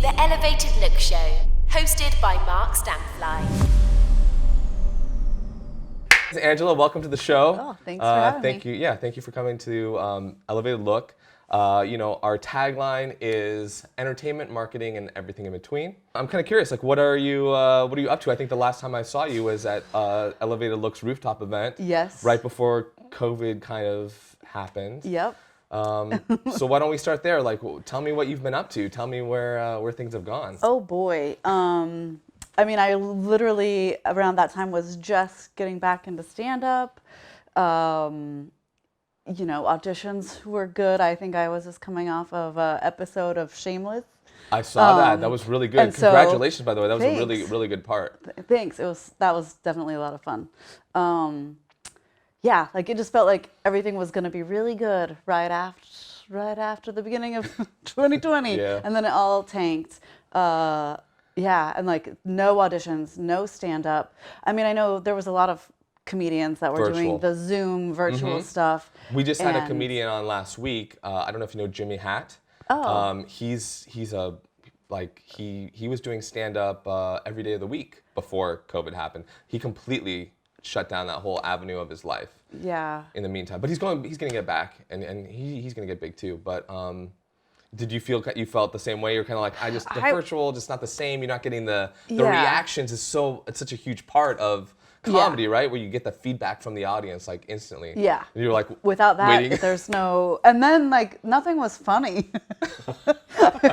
the Elevated Look Show, hosted by Mark Stampfly. Angela, welcome to the show. Oh, thanks for having thank me. you. Yeah, thank you for coming to Elevated Look. Our tagline is entertainment, marketing, and everything in between. I'm kind of curious, like, what are you up to? I think the last time I saw you was at Elevated Look's rooftop event. Yes. Right before COVID kind of happened. Yep. So why don't we start there? Like, tell me what you've been up to. Tell me where things have gone. Oh boy. I literally around that time was just getting back into stand-up. Auditions were good. I think I was just coming off of an episode of Shameless. I saw that. That was really good. Congratulations, by the way. That was a really, really good part. Thanks. That was definitely a lot of fun. It just felt like everything was going to be really good right after the beginning of 2020. Yeah. And then it all tanked. And like no auditions, no stand-up. I mean, I know there was a lot of comedians that were doing the Zoom virtual stuff. We just had a comedian on last week. I don't know if you know Jimmy Hatt. Oh. He was doing stand-up every day of the week before COVID happened. He completely shut down that whole avenue of his life. Yeah. In the meantime, but he's gonna get back, and he's gonna get big too. But did you felt the same way? You're kind of like, the virtual, just not the same. You're not getting the reactions. It's such a huge part of comedy, right? Where you get the feedback from the audience like instantly. Yeah. And you're like, without that, waiting. There's no. And then like nothing was funny.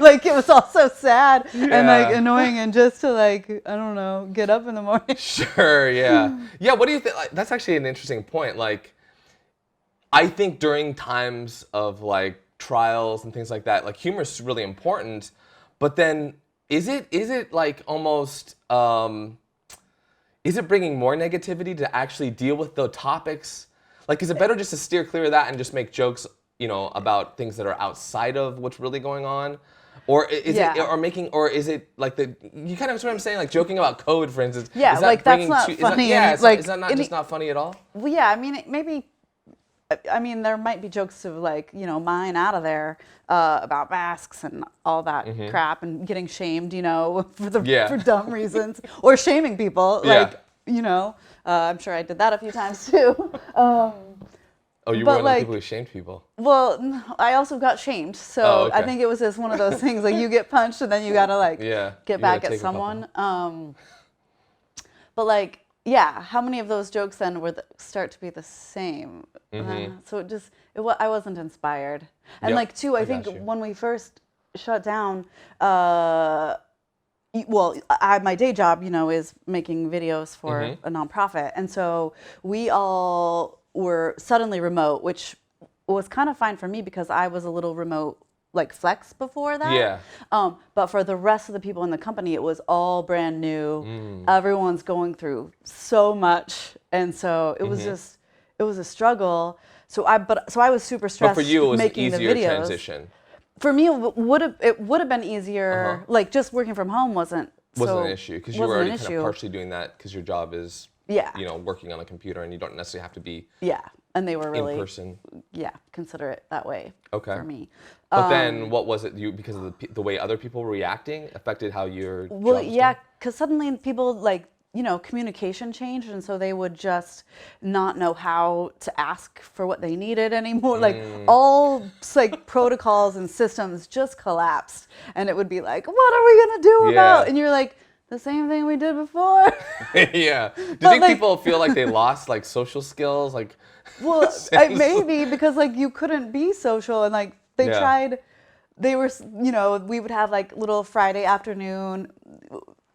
Like it was all so sad and like annoying, and just to like I don't know, get up in the morning. Sure. Yeah. Yeah. What do you think? Like, that's actually an interesting point. Like, I think during times of like trials and things like that, like humor is really important. But then, is it like almost? Is it bringing more negativity to actually deal with the topics? Like, is it better just to steer clear of that and just make jokes, about things that are outside of what's really going on? Or is it like you kind of what I'm saying, like joking about COVID, for instance? Yeah, is that like that's not funny. Is that not just not funny at all? Well, yeah, I mean, maybe. I mean, there might be jokes of like, mine out of there about masks and all that crap and getting shamed, for dumb reasons or shaming people. Like, I'm sure I did that a few times too. You were one of the people who shamed people. Well, I also got shamed. So okay. I think it was just one of those things like you get punched and then you got to get back at someone. But like, yeah, how many of those jokes then start to be the same? So I wasn't inspired. And like too, I think when we first shut down, my day job, is making videos for a nonprofit. And so we all were suddenly remote, which was kind of fine for me because I was a little remote like flex before that. Yeah. But for the rest of the people in the company, it was all brand new. Everyone's going through so much. And so it was it was a struggle. So I was super stressed. But for you, it was making an easier the videos. transition. For me, it would have been easier. Like just working from home wasn't an issue because you were already kind of partially doing that because your job is working on a computer and you don't necessarily have to be and they were really in person. Yeah, consider it that way for me. But then what was it because of the way other people were reacting affected how your job was going? Because suddenly people like communication changed, and so they would just not know how to ask for what they needed anymore. Like all like protocols and systems just collapsed, and it would be like, what are we gonna do about? And you're like, the same thing we did before. Yeah. Do you think people feel like they lost like social skills? Like, well, maybe because like you couldn't be social, and like they tried. They were, we would have like little Friday afternoon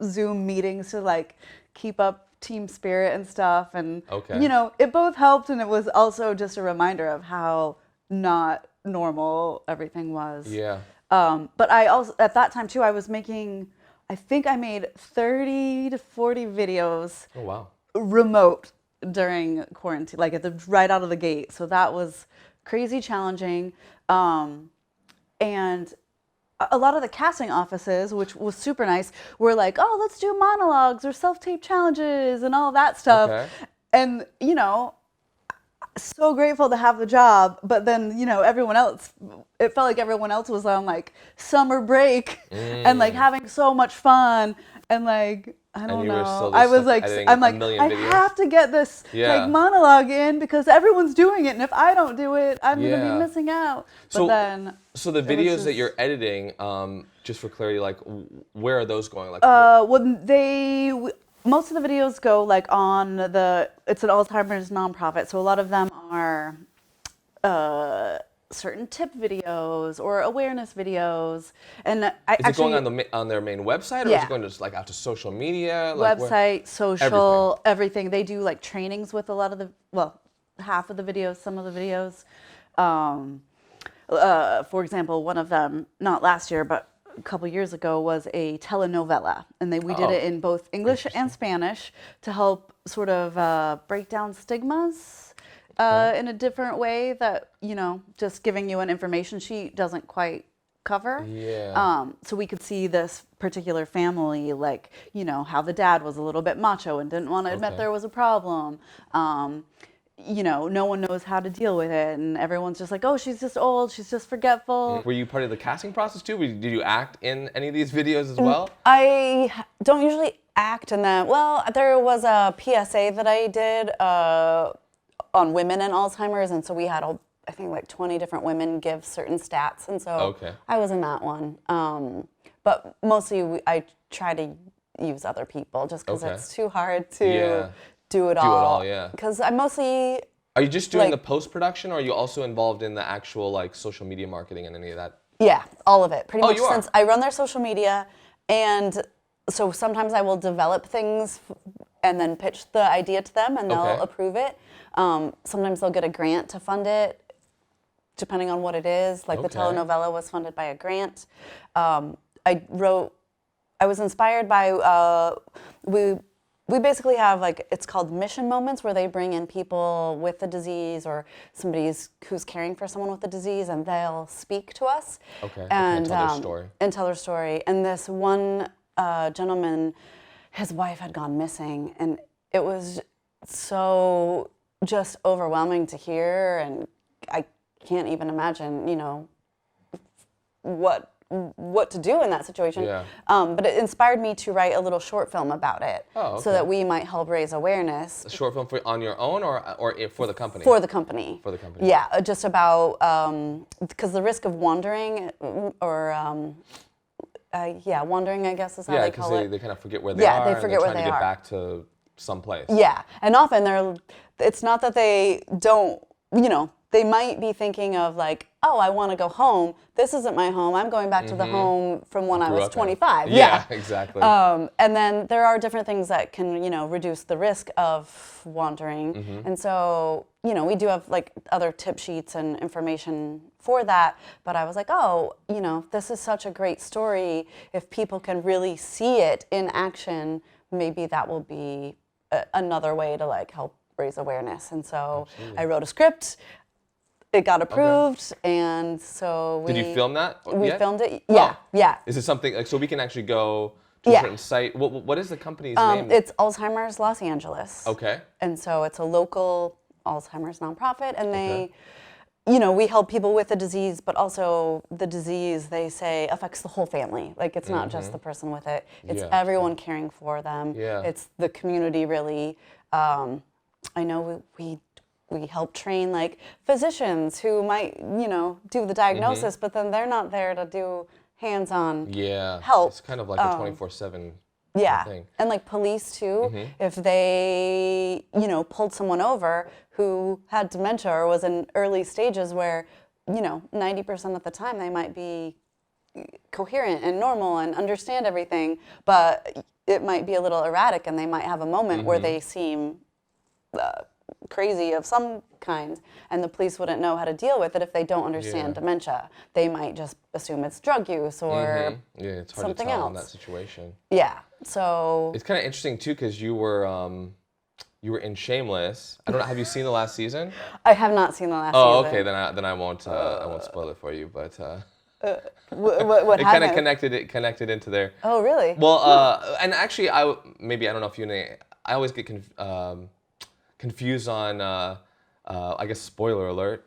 Zoom meetings to like keep up team spirit and stuff, and it both helped, and it was also just a reminder of how not normal everything was. Yeah. But I also at that time too, I was making. I think I made 30 to 40 videos. Oh wow. Remote during quarantine, like right out of the gate. So that was crazy challenging. And a lot of the casting offices, which was super nice, were like, oh, let's do monologues or self-tape challenges and all that stuff. Okay. And, so grateful to have the job, but then, everyone else, it felt like everyone else was on like summer break and like having so much fun and like, I don't know. I was like, I have to get this like monologue in because everyone's doing it, and if I don't do it, I'm gonna be missing out. So the videos that you're editing, just for clarity, like where are those going? Like, most of the videos go like on it's an Alzheimer's nonprofit, so a lot of them are certain tip videos or awareness videos. And is it going on their main website, or is it going just like out to social media? Like website, social, everything. They do like trainings with a lot of half of the videos, some of the videos. For example, one of them, not last year, but a couple years ago, was a telenovela, and we did it in both English and Spanish to help sort of break down stigmas in a different way that just giving you an information sheet doesn't quite cover. So we could see this particular family, like how the dad was a little bit macho and didn't want to admit there was a problem. No one knows how to deal with it, and everyone's just like, oh, she's just old, she's just forgetful. Were you part of the casting process too? Did you act in any of these videos as well? I don't usually act in them. Well, there was a PSA that I did on women and Alzheimer's, and so we had, I think, like 20 different women give certain stats, and so I was in that one. But mostly I try to use other people just because it's too hard to... do it all, because I'm mostly... Are you just doing the post-production, or are you also involved in the actual like social media marketing and any of that? Yeah, all of it. Pretty much, since I run their social media, and so sometimes I will develop things and then pitch the idea to them, and they'll approve it. Sometimes they'll get a grant to fund it, depending on what it is. Like the telenovela was funded by a grant. I was inspired by... We basically have it's called mission moments, where they bring in people with the disease or somebody who's caring for someone with the disease, and they'll speak to us and tell their story. Tell their story. And this one gentleman, his wife had gone missing, and it was so just overwhelming to hear, and I can't even imagine, what to do in that situation. But it inspired me to write a little short film about it, so that we might help raise awareness. A short film on your own, or for the company? For the company. For the company. Yeah, just about, because the risk of wandering, or wandering, I guess is how they call it. Yeah, because they kind of forget where they are. Yeah, they forget where they are. Trying to get back to someplace. Yeah, and often it's not that they don't, they might be thinking of like, oh, I want to go home. This isn't my home. I'm going back to the home from when I was 25. Yeah, exactly. And then there are different things that can, reduce the risk of wandering. And so, we do have like other tip sheets and information for that. But I was like, oh, this is such a great story. If people can really see it in action, maybe that will be another way to like help raise awareness. And so I wrote a script. It got approved, and so Did you film that? We filmed it. Yeah, yeah. Is it something like so we can actually go to a certain site? What is the company's name? It's Alzheimer's Los Angeles. Okay. And so it's a local Alzheimer's nonprofit, and they, we help people with the disease, but also the disease, they say, affects the whole family. Like it's not just the person with it; it's everyone caring for them. Yeah. It's the community really. I know we help train like physicians who might, do the diagnosis, but then they're not there to do hands-on help. It's kind of like a 24/7 thing. And like police too, if they, pulled someone over who had dementia or was in early stages where, 90% of the time they might be coherent and normal and understand everything, but it might be a little erratic, and they might have a moment where they seem crazy of some kind, and the police wouldn't know how to deal with it if they don't understand dementia. They might just assume it's drug use or it's hard something to tell else. in that situation. Yeah, so it's kind of interesting too, because you were in Shameless. I don't know. Have you seen the last season? I have not seen the last season. Oh, okay. Then I won't spoil it for you. But what it kind of connected into there. Oh, really? Well, and actually, I don't know if you know. I always get confused on I guess spoiler alert,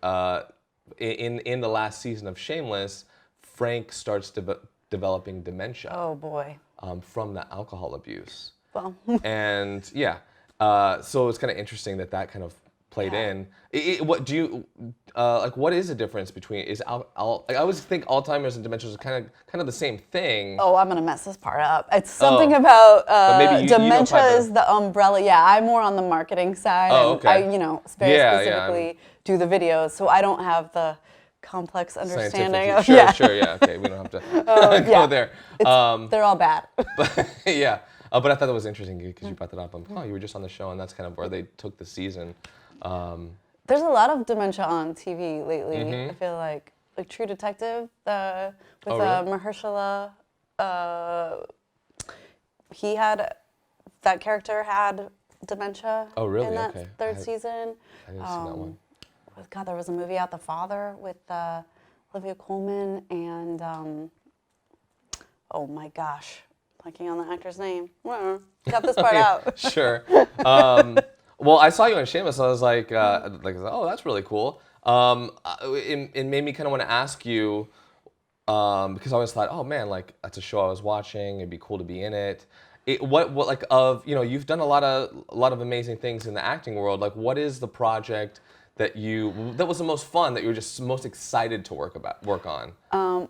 in the last season of Shameless, Frank starts developing dementia. Oh boy. From the alcohol abuse. Well. And yeah, so it's kind of interesting that kind of played in. What do you what is the difference between I always think Alzheimer's and dementia is kind of the same thing. Oh, I'm gonna mess this part up. It's something about dementia is the umbrella. Yeah, I'm more on the marketing side. Oh, okay. I very specifically do the videos, so I don't have the complex understanding of Sure, okay, we don't have to go there. They're all bad. Yeah, but I thought that was interesting because you brought that up. You were just on the show, and that's kind of where they took the season. There's a lot of dementia on TV lately. I feel like True Detective with Mahershala. That character had dementia. Oh, really? In that third season. I didn't see that one. God, there was a movie out, The Father, with Olivia Colman and oh my gosh, blanking on the actor's name. Cut this part out. Sure. Well, I saw you on Shameless, so I was like, oh, that's really cool. It made me kind of want to ask you, because I always thought, oh man, that's a show I was watching. It'd be cool to be in it. You've done a lot of amazing things in the acting world. What is the project that was the most fun, that you were just most excited to work on?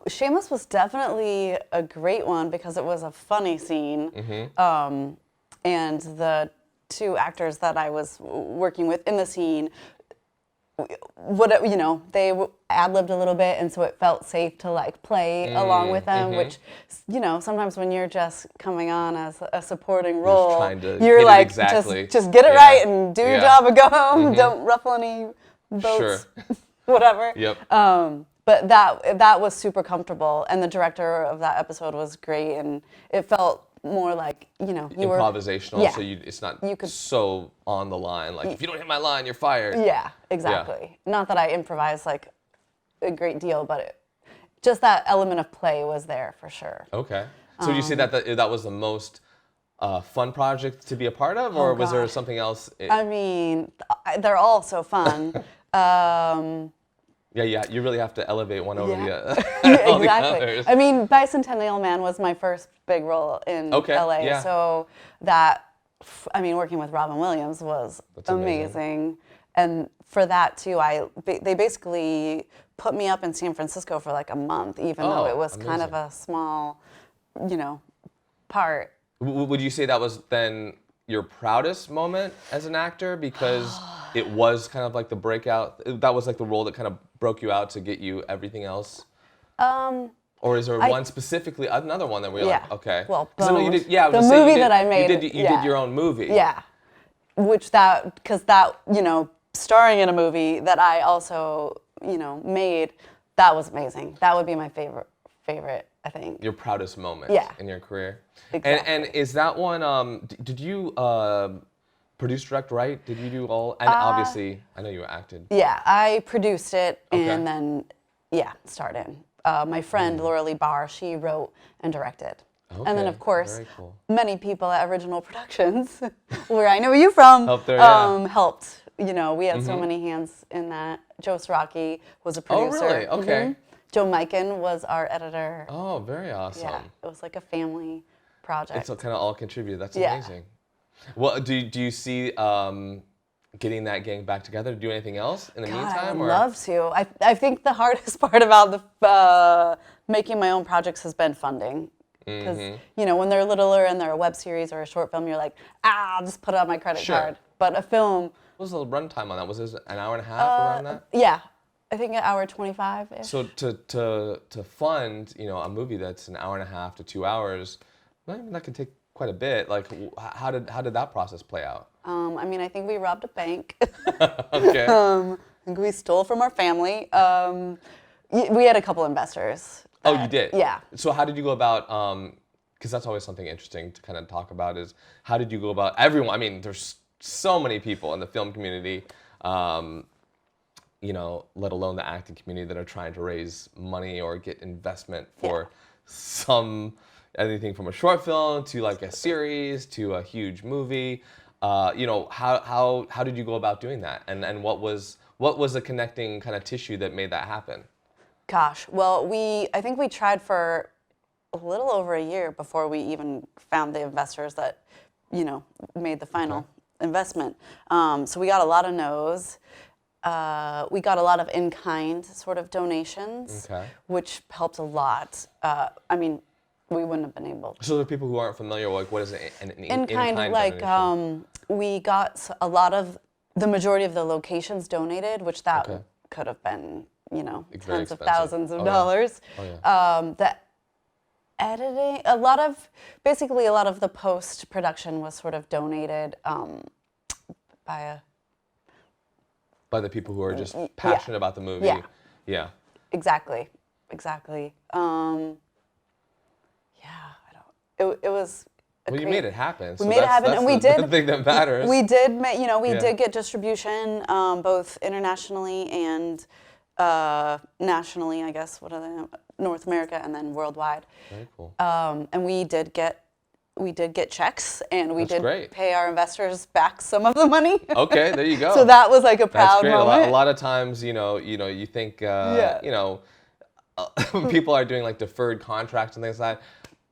Shameless was definitely a great one because it was a funny scene, and the two actors that I was working with in the scene, they ad-libbed a little bit, and so it felt safe to play along with them, which, sometimes when you're just coming on as a supporting role, you're like, exactly. just get it right and do your job and go home. Don't ruffle any boats, whatever. Yep. But that was super comfortable, and the director of that episode was great, and it felt more like you were improvisational, so it's not so on the line. If you don't hit my line, you're fired. Yeah, exactly. Yeah. Not that I improvise a great deal, but just that element of play was there for sure. Okay. So you say that was the most fun project to be a part of, or was there something else? I mean, they're all so fun. Yeah, you really have to elevate one over all the others. I mean, Bicentennial Man was my first big role in LA, so working with Robin Williams was amazing. And for that too, they basically put me up in San Francisco for a month, even though it was kind of a small, part. Would you say that was then your proudest moment as an actor, because it was kind of the breakout? That was the role that kind of broke you out to get you everything else? Or is there one specifically, another one that we're okay? Well, both. The movie that I made. You did your own movie. Yeah. Because starring in a movie that I also, made, that was amazing. That would be my favorite, I think. Your proudest moment in your career. Exactly. And is that one, did you produce, direct, write? Did you do all? And obviously, I know you acted. Yeah, I produced it and then, starred in. My friend Laura Lee Barr, she wrote and directed. Okay, and then, of course, many people at Original Productions, where I know you from, helped. We had so many hands in that. Joe Siraki was a producer. Oh, really? Okay. Joe Mikan was our editor. Oh, very awesome. Yeah, it was a family project. It's kind of all contributed. That's amazing. Well, do you see getting that gang back together to do anything else in the meantime? I would love to. I think the hardest part about the making my own projects has been funding. Because, when they're littler and they're a web series or a short film, you're like, I'll just put it on my credit card. But a film... What was the runtime on that? Was it an hour and a half around that? Yeah. I think an hour 25-ish. So to fund, a movie that's an hour and a half to 2 hours, that can take quite a bit. How did that process play out? I think we robbed a bank. Okay. I think we stole from our family. We had a couple investors. Oh, you did? Yeah. So how did you go about, because that's always something interesting to kind of talk about, is how did you go about, everyone, there's so many people in the film community, let alone the acting community, that are trying to raise money or get investment for anything from a short film to a series to a huge movie. How did you go about doing that? And what was the connecting kind of tissue that made that happen? Gosh, well, I think we tried for a little over a year before we even found the investors that, made the final investment. So we got a lot of no's. We got a lot of in-kind sort of donations, which helped a lot. We wouldn't have been able to. So the people who aren't familiar, like, what is an in-kind? Like, we got the majority of the locations donated, which that could have been, tens of thousands of dollars. The editing, a lot of the post-production was sort of donated by the people who are just passionate about the movie. Yeah. Exactly. It was. Well, you made it happen. We made it happen, and we did. The thing that matters. We did. Did get distribution, both internationally and nationally. I guess North America and then worldwide. Very cool. And we did get checks, and we did pay our investors back some of the money. Okay, there you go. So that was like a proud moment. A lot of times, you think, people are doing like deferred contracts and things like that.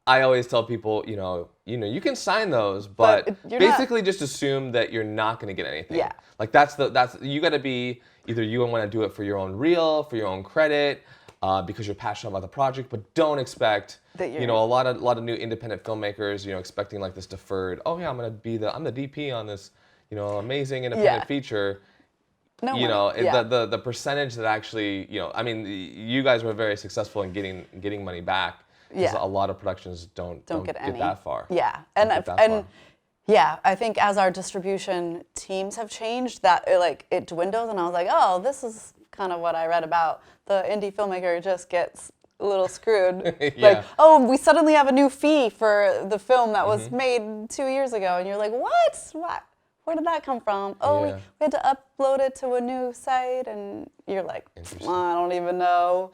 I always tell people, you can sign those, but basically just assume that you're not going to get anything. Yeah. Like you got to be either you want to do it for your own reel, for your own credit, because you're passionate about the project, but don't expect that a lot of new independent filmmakers, expecting like this deferred. Oh yeah, I'm the DP on this, amazing independent feature. No the percentage that actually, you guys were very successful in getting money back. Because a lot of productions don't get that far. Yeah, and I think as our distribution teams have changed, that it dwindles, and I was like, oh, this is kind of what I read about. The indie filmmaker just gets a little screwed. Like, oh, we suddenly have a new fee for the film that was made 2 years ago, and you're like, what? Where did that come from? Oh, we had to upload it to a new site, and you're like, I don't even know.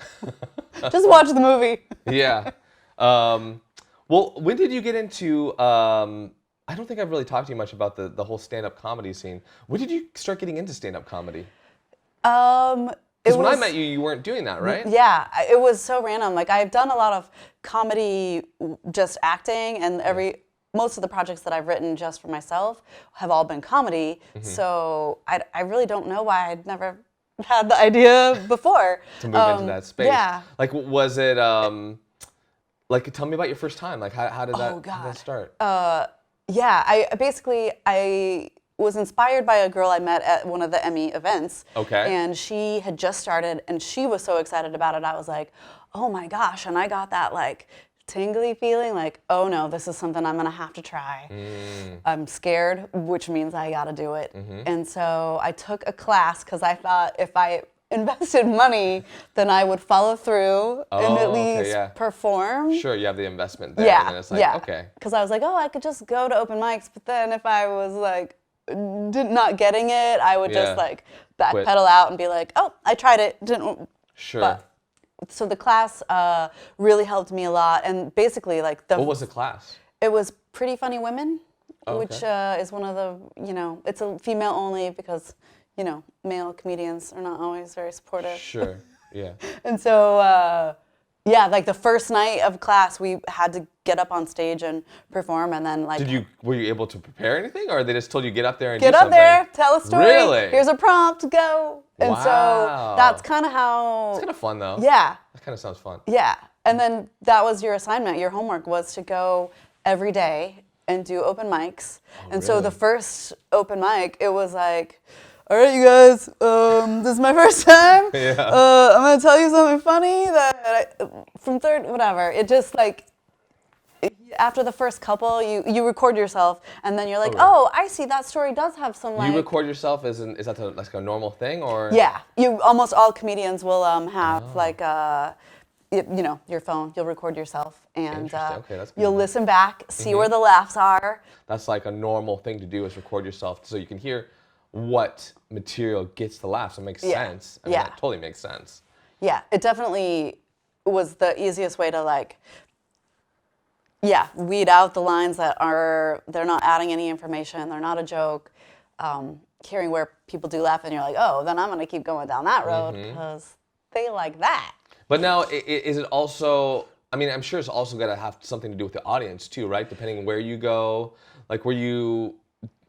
Just watch the movie. Yeah. Well, when did you get into, I don't think I've really talked to you much about the whole stand-up comedy scene. When did you start getting into stand-up comedy? Because when I met you, you weren't doing that, right? Yeah, it was so random. Like, I've done a lot of comedy, just acting, and most of the projects that I've written just for myself have all been comedy. So I really don't know why I'd never had the idea before. To move into that space. Yeah. Like, was it, tell me about your first time. Like, how did that start? I was inspired by a girl I met at one of the Emmy events. Okay. And she had just started, and she was so excited about it. I was like, oh my gosh. And I got that tingly feeling like, oh no, this is something I'm gonna have to try. I'm scared, which means I gotta do it. And so I took a class because I thought if I invested money, then I would follow through and at least perform. Sure, you have the investment there. And then it's like, okay. Because I was like, oh, I could just go to open mics, but then if I was not getting it, I would just backpedal out and be like, oh, I tried it, didn't. Sure. So the class really helped me a lot, and basically what was the class? It was Pretty Funny Women, which is one of the it's a female only because male comedians are not always very supportive. Sure, yeah. And so the first night of class we had to get up on stage and perform, and then were you able to prepare anything, or they just told you get up there and get do up something? there, tell a story. Really? Here's a prompt, go. And so that's kind of how. It's kind of fun though. Yeah. That kind of sounds fun. Yeah, and then that was your assignment. Your homework was to go every day and do open mics. So the first open mic, it was like, all right, you guys, this is my first time. I'm going to tell you something funny from third, whatever. It just after the first couple, you record yourself, and then you're like, oh, I see, that story does have some You record yourself, is that like a normal thing, or? Yeah, almost all comedians will have your phone, you'll record yourself, and you'll listen back, see where the laughs are. That's like a normal thing to do, is record yourself so you can hear what material gets the laughs. It makes sense. I mean, that totally makes sense. Yeah, it definitely was the easiest way to weed out the lines that they're not adding any information, they're not a joke. Hearing where people do laugh and you're like, oh, then I'm going to keep going down that road because they like that. But now, is it also, I mean, I'm sure it's also got to have something to do with the audience too, right? Depending on where you go, like where you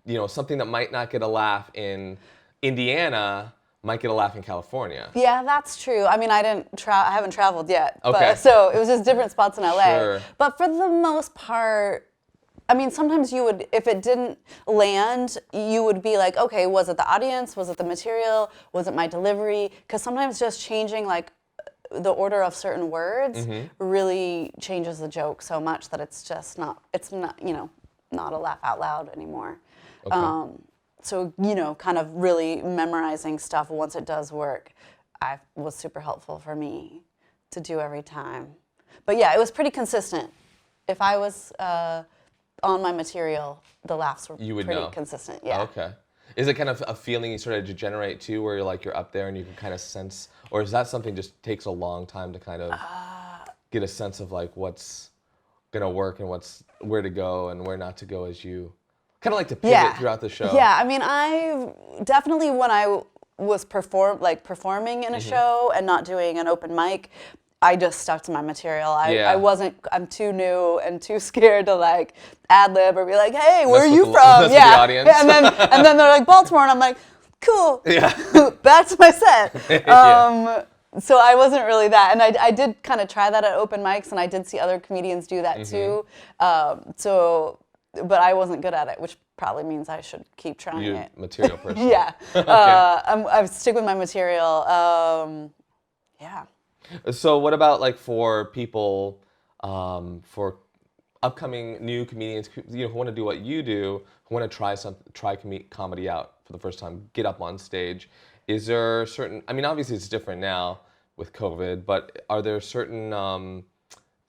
know, something that might not get a laugh in Indiana might get a laugh in California. Yeah, that's true. I mean, I haven't traveled yet. Okay. So it was just different spots in LA. Sure. But for the most part, I mean, sometimes you would, if it didn't land, you would be like, okay, was it the audience? Was it the material? Was it my delivery? Because sometimes just changing like the order of certain words really changes the joke so much that it's not, you know, not a laugh out loud anymore. Okay. So, you know, kind of really memorizing stuff once it does work, was super helpful for me to do every time. But yeah, it was pretty consistent. If I was on my material, the laughs were pretty consistent. Yeah. Okay. Is it kind of a feeling you sort of degenerate too, where you're up there and you can kind of sense, or is that something just takes a long time to kind of get a sense of like what's gonna work and where to go and where not to go as you kind of like to pivot throughout the show? Yeah, I mean, I definitely when I was performing in a show and not doing an open mic, I just stuck to my material. I'm too new and too scared to like ad lib or be like, hey, where are you from? The audience. and then they're like Baltimore, and I'm like, cool. Yeah. Back to my set. So I wasn't really that, and I did kind of try that at open mics, and I did see other comedians do that too. But I wasn't good at it, which probably means I should keep trying it. Material person. Yeah. Okay. I stick with my material. Yeah. So what about like for people, for upcoming new comedians, who want to do what you do, who want to try comedy out for the first time, get up on stage? Is there certain? I mean, obviously it's different now with COVID, but are there certain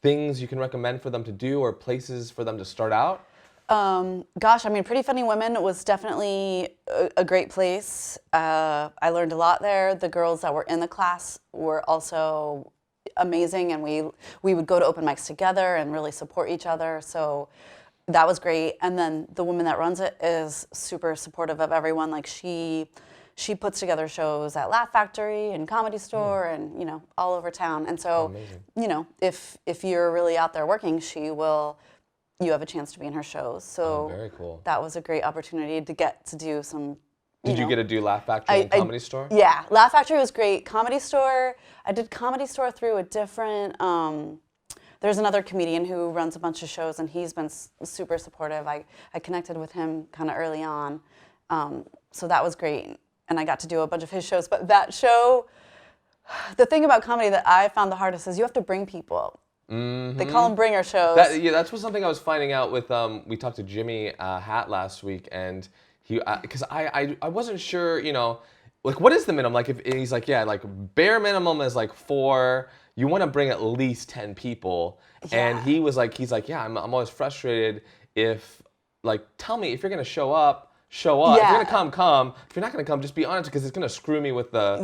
things you can recommend for them to do or places for them to start out? Gosh, I mean, Pretty Funny Women was definitely a great place. I learned a lot there. The girls that were in the class were also amazing, and we would go to open mics together and really support each other. So that was great. And then the woman that runs it is super supportive of everyone. Like she puts together shows at Laugh Factory and Comedy Store and, you know, all over town. And so, you know, if you're really out there working, you have a chance to be in her shows. So very cool. That was a great opportunity to get to do some. Did you get to do Laugh Factory and Comedy Store? Yeah, Laugh Factory was great. Comedy Store, I did Comedy Store through a different. There's another comedian who runs a bunch of shows, and he's been super supportive. I connected with him kind of early on, so that was great, and I got to do a bunch of his shows. But that show, the thing about comedy that I found the hardest is you have to bring people. They call them bringer shows. That's something I was finding out with, we talked to Jimmy Hatt last week, and he, because I wasn't sure, you know, like what is the minimum? Like if he's like, yeah, like bare minimum is like 4, you want to bring at least 10 people. Yeah. And he's like, yeah, I'm always frustrated if, like, tell me if you're going to show up. Yeah. If you're gonna come. If you're not gonna come, just be honest, because it's gonna screw me with the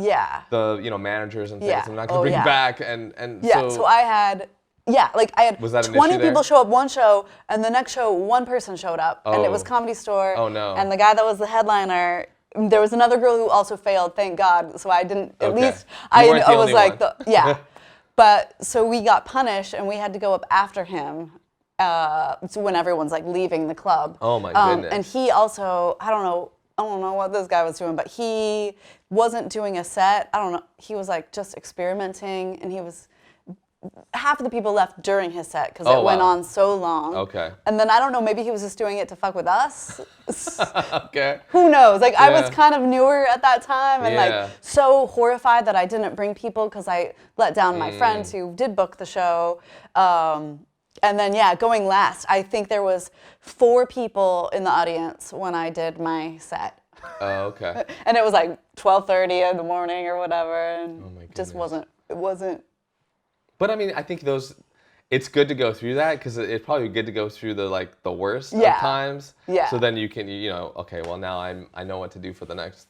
managers and things. Yeah. I'm not gonna bring you back, and So I had 20 people show up one show, and the next show one person showed up, and it was Comedy Store. Oh no! And the guy that was the headliner, there was another girl who also failed. Thank God. So I didn't. At least I was like But so we got punished, and we had to go up after him. So when everyone's like leaving the club. Oh my goodness. And he also, I don't know what this guy was doing, but he wasn't doing a set. I don't know. He was like just experimenting, and half of the people left during his set because it went on so long. Okay. And then I don't know, maybe he was just doing it to fuck with us. Okay. Who knows? Like I was kind of newer at that time and like so horrified that I didn't bring people because I let down my friends who did book the show. And then, going last, I think there was 4 people in the audience when I did my set. Oh, okay. And it was like 12:30 in the morning or whatever, and it wasn't. But I mean, I think it's good to go through that because it's probably good to go through the worst of times. Yeah. So then you can, okay, well now I know what to do for the next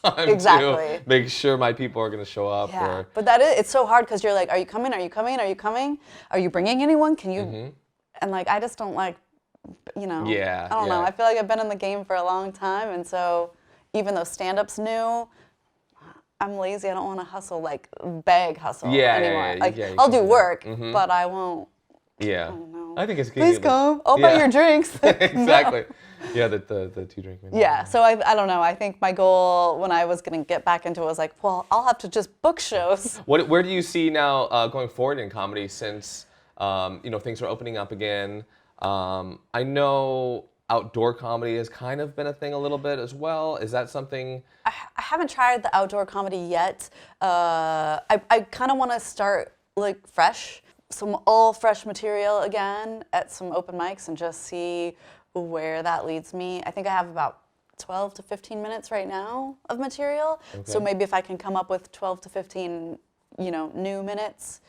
time. Exactly. To make sure my people are going to show up. Yeah. But it's so hard because you're like, are you coming? Are you coming? Are you coming? Are you bringing anyone? Can you? And like, I just don't like, you know, Yeah. I don't know. I feel like I've been in the game for a long time. And so even though stand-up's new, I'm lazy. I don't want to hustle, like beg hustle anymore. Like, I'll do work, but I won't. Yeah. I don't know. I think it's good. Please come. I'll buy your drinks. Exactly. Yeah, the 2-drink menu. Yeah, so I don't know. I think my goal when I was going to get back into it was like, well, I'll have to just book shows. Where do you see now going forward in comedy since things are opening up again? I know outdoor comedy has kind of been a thing a little bit as well. Is that something? I haven't tried the outdoor comedy yet. I kind of want to start like fresh, some all fresh material again at some open mics and just see where that leads me. I think I have about 12 to 15 minutes right now of material. Okay. So maybe if I can come up with 12 to 15, new minutes,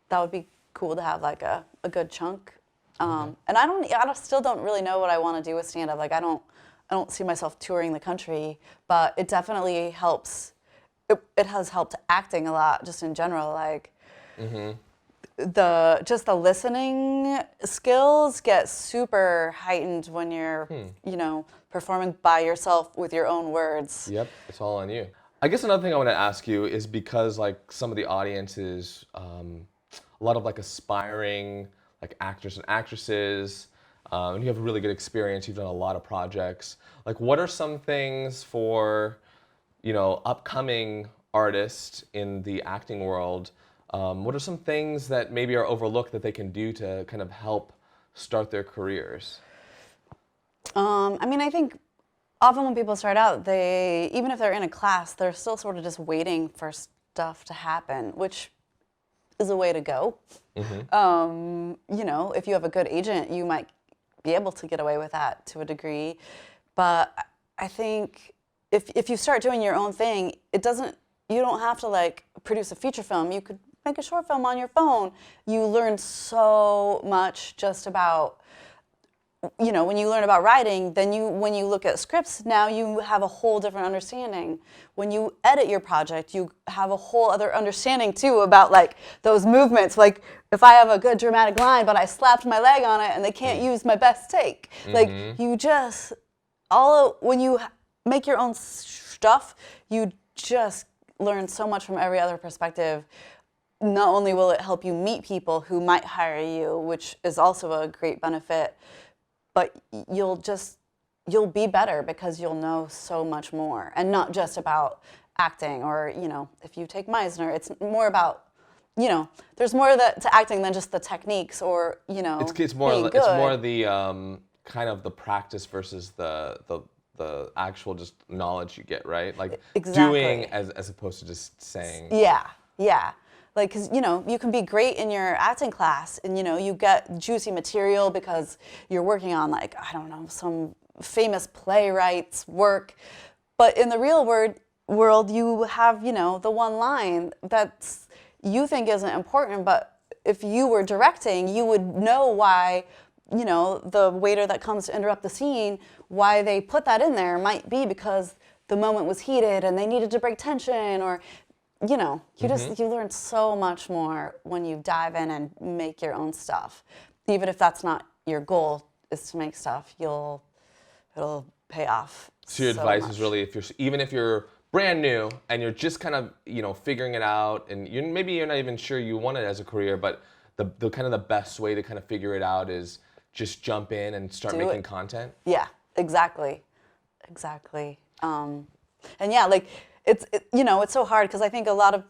that would be cool to have like a good chunk. And I still don't really know what I want to do with stand-up. Like I don't see myself touring the country, but it definitely helps. It has helped acting a lot, just in general. Like the listening skills get super heightened when you're performing by yourself with your own words. Yep, it's all on you. I guess another thing I want to ask you is because like some of the audience is a lot of like aspiring like actors and actresses, and you have a really good experience. You've done a lot of projects. Like, what are some things for, upcoming artists in the acting world? What are some things that maybe are overlooked that they can do to kind of help start their careers? I think often when people start out, even if they're in a class, they're still sort of just waiting for stuff to happen, which is a way to go. If you have a good agent, you might be able to get away with that to a degree. But I think if you start doing your own thing, you don't have to like produce a feature film. You could make a short film on your phone. You learn so much just about, when you learn about writing, then when you look at scripts, now you have a whole different understanding. When you edit your project, you have a whole other understanding too about like those movements. Like if I have a good dramatic line, but I slapped my leg on it and they can't use my best take. Like when you make your own stuff, you just learn so much from every other perspective. Not only will it help you meet people who might hire you, which is also a great benefit, but you'll be better because you'll know so much more, and not just about acting or, if you take Meisner, it's more about, there's more to acting than just the techniques or, it's more being good. It's more the kind of the practice versus the actual just knowledge you get, right? Like doing as opposed to just saying. Yeah. Like, because, you can be great in your acting class and, you get juicy material because you're working on, like, I don't know, some famous playwright's work. But in the real world, you have, the one line that you think isn't important, but if you were directing, you would know why, the waiter that comes to interrupt the scene, why they put that in there might be because the moment was heated and they needed to break tension or... you learn so much more when you dive in and make your own stuff. Even if that's not your goal, is to make stuff, it'll pay off. So your advice is really if you're brand new and you're just kind of figuring it out, and maybe you're not even sure you want it as a career, but the kind of the best way to kind of figure it out is just jump in and start making content. Yeah, exactly. And yeah, like. It's so hard because I think a lot of,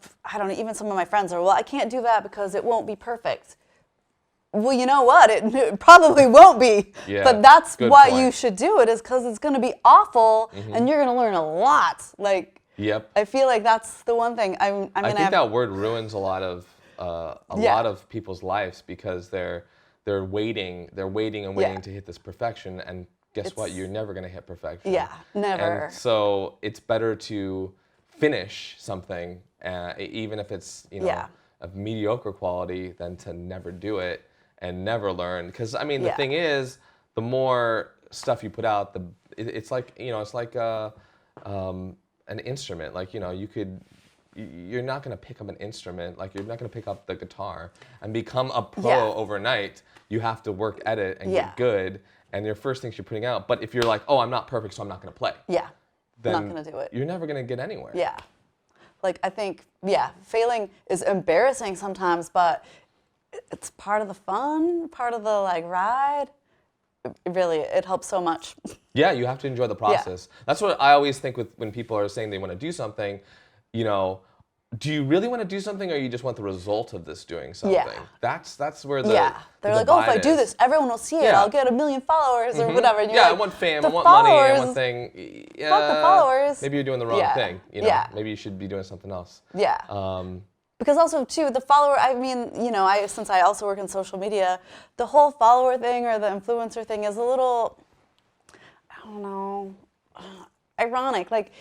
even some of my friends are, well, I can't do that because it won't be perfect. Well, you know what? It probably won't be. Yeah, but that's why you should do it, is because it's going to be awful and you're going to learn a lot. Like, yep. I feel like that's the one thing I think that word ruins a lot of lot of people's lives because they're waiting to hit this perfection, and guess what? You're never going to hit perfection. Yeah, never. And so it's better to finish something, even if it's of mediocre quality, than to never do it and never learn. Because the thing is, the more stuff you put out, it's like an instrument. Like you're not going to pick up an instrument. Like you're not going to pick up the guitar and become a pro overnight. you have to work at it and get good, and your first things you're putting out. But if you're like, oh, I'm not perfect, so I'm not going to play. Yeah. Then I'm not going to do it. You're never going to get anywhere. Yeah. Like, I think, failing is embarrassing sometimes, but it's part of the fun, part of the, like, ride. Really, it helps so much. Yeah, you have to enjoy the process. Yeah. That's what I always think with when people are saying they want to do something, you know, do you really want to do something, or you just want the result of this doing something? Yeah. That's where the they're like, oh, if I do this, everyone will see it. I'll get 1 million followers or whatever. And you're like, I want fame, I want money, I want thing. Fuck the followers. Maybe you're doing the wrong thing. You know, maybe you should be doing something else. Yeah. Because also too, the follower. I mean, you know, since I also work in social media, the whole follower thing or the influencer thing is a little, I don't know, ironic. Like,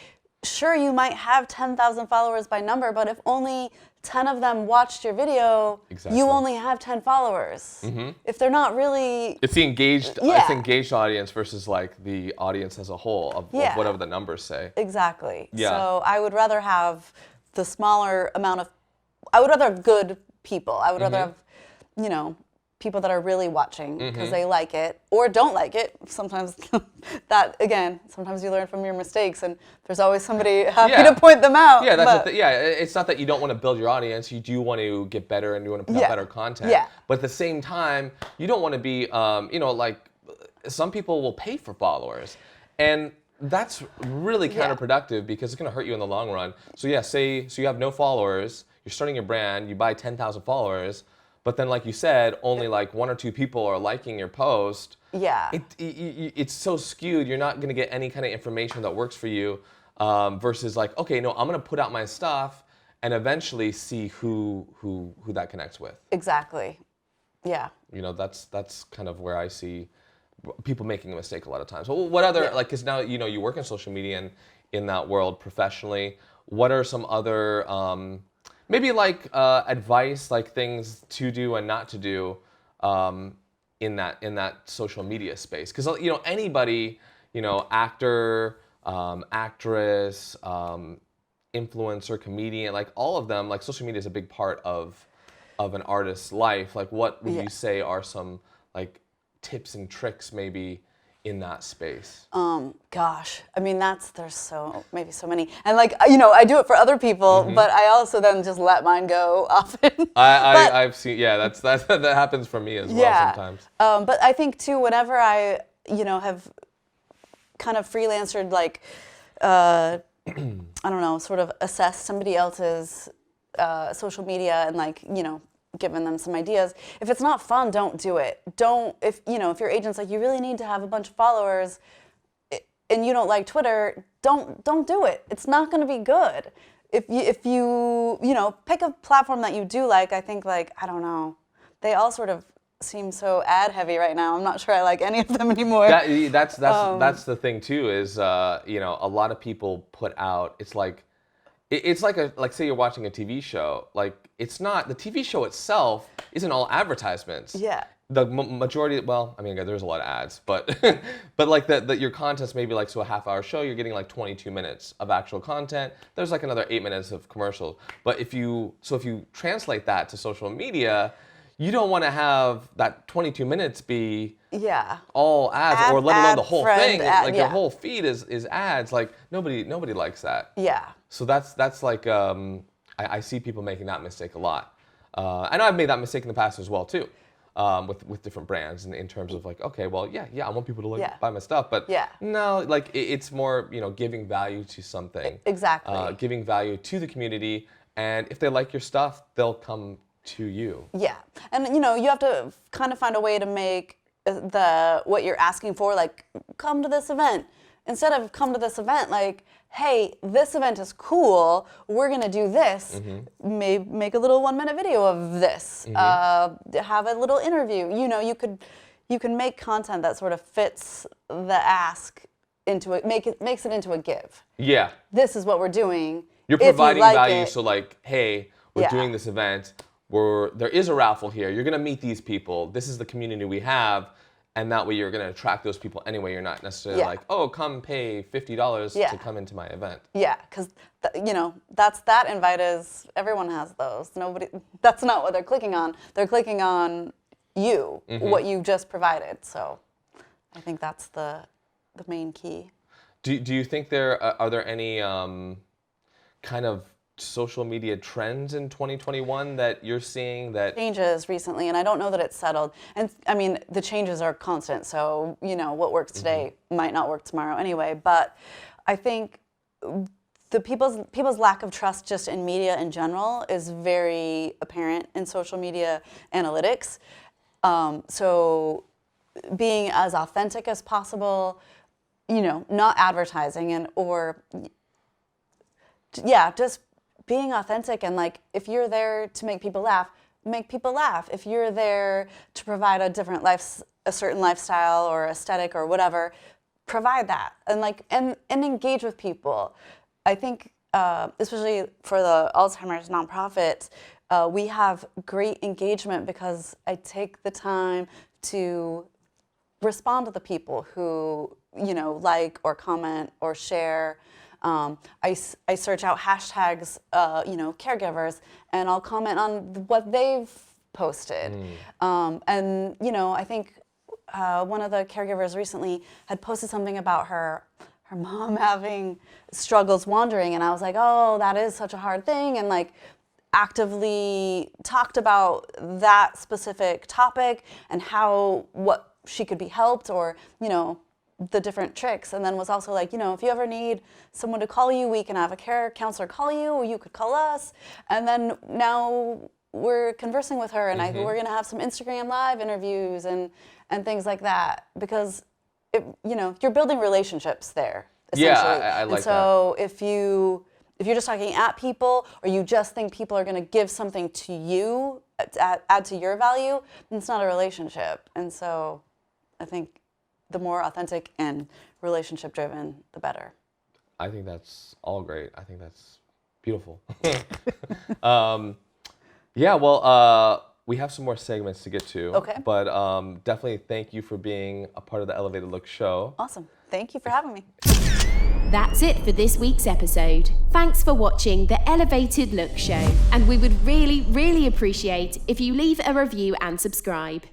sure, you might have 10,000 followers by number, but if only 10 of them watched your video, you only have 10 followers. If they're not really... It's the engaged, it's the engaged audience versus like the audience as a whole of whatever the numbers say. Exactly. Yeah. So I would rather have the smaller amount of... I would rather have good people. I would rather have, you know, people that are really watching because they like it or don't like it. Sometimes sometimes you learn from your mistakes, and there's always somebody happy to point them out. Yeah, it's not that you don't want to build your audience. You do want to get better and you want to put out better content. Yeah. But at the same time, you don't want to be, you know, like some people will pay for followers, and that's really counterproductive because it's going to hurt you in the long run. So you have no followers, you're starting your brand, you buy 10,000 followers. But then, like you said, only like 1 or 2 people are liking your post. Yeah. It's so skewed. You're not going to get any kind of information that works for you versus like, okay, no, I'm going to put out my stuff and eventually see who that connects with. Exactly. Yeah. You know, that's kind of where I see people making a mistake a lot of times. Well, what other, like, because now, you know, you work in social media and in that world professionally, what are some other... maybe like advice, like things to do and not to do in that social media space. Because you know, anybody, you know, actor, actress, influencer, comedian, like all of them, like social media is a big part of an artist's life. Like, what would you say are some like tips and tricks maybe in that space? Gosh, I mean, there's so many. And like, you know, I do it for other people, but I also then just let mine go often. I've seen, that happens for me as well sometimes. But I think too, whenever I, you know, have kind of freelancered, like, I don't know, sort of assess somebody else's social media and like, you know, given them some ideas. If it's not fun, don't do it. If your agent's like, you really need to have a bunch of followers and you don't like Twitter, don't do it. It's not going to be good. If you know, pick a platform that you do like. I think, like, I don't know, they all sort of seem so ad heavy right now. I'm not sure I like any of them anymore. That's the thing too, is you know, a lot of people put out, it's like say you're watching a TV show, like it's not, the TV show itself isn't all advertisements. Yeah. The majority, well, I mean, there's a lot of ads, but but like your content's maybe like, so a half-hour show, you're getting like 22 minutes of actual content. There's like another 8 minutes of commercial. But if you translate that to social media, you don't want to have that 22 minutes be all ads, or let alone the whole thing. Like your whole feed is ads. Like nobody likes that. Yeah. So that's like I see people making that mistake a lot. I know I've made that mistake in the past as well too, with different brands in terms of like, okay, well, I want people to like buy my stuff, but no, like it's more, you know, giving value to something. Exactly. Giving value to the community, and if they like your stuff, they'll come to you. Yeah, and you know, you have to kind of find a way to make what you're asking for, like, come to this event. Instead of come to this event, like, hey, this event is cool, we're gonna do this, make a little 1-minute video of this, have a little interview. You know, you can make content that sort of fits the ask into it, makes it into a give. Yeah. This is what we're doing. You're providing value, so like, hey, we're doing this event, there is a raffle here, you're gonna meet these people, this is the community we have. And that way you're going to attract those people anyway. You're not necessarily like, oh, come pay $50 to come into my event. Yeah, because, you know, that invite is, everyone has those. That's not what they're clicking on. They're clicking on you, what you just provided. So I think that's the main key. Do you think are there any kind of social media trends in 2021 that you're seeing that changes recently, and I don't know that it's settled. And I mean, the changes are constant, so what works today might not work tomorrow anyway. But I think the people's lack of trust just in media in general is very apparent in social media analytics. So being as authentic as possible, not advertising just being authentic, and like, if you're there to make people laugh, make people laugh. If you're there to provide a certain lifestyle or aesthetic or whatever, provide that, and engage with people. I think, especially for the Alzheimer's nonprofit, we have great engagement because I take the time to respond to the people who, like or comment or share. I search out hashtags, caregivers, and I'll comment on what they've posted. And, I think one of the caregivers recently had posted something about her mom having struggles wandering, and I was like, oh, that is such a hard thing, and like actively talked about that specific topic and what she could be helped, or, the different tricks. And then was also like, if you ever need someone to call you, we can have a care counselor call you, or you could call us. And then now we're conversing with her, and we're going to have some Instagram live interviews and things like that, because you're building relationships there, essentially. Yeah, I like and so that. If you're just talking at people, or you just think people are going to give something to you, add to your value, then it's not a relationship. And so I think the more authentic and relationship driven, the better. I think that's all great. I think that's beautiful. We have some more segments to get to. Okay. But definitely thank you for being a part of the Elevated Look show. Awesome. Thank you for having me. That's it for this week's episode. Thanks for watching the Elevated Look show, and we would really, really appreciate if you leave a review and subscribe.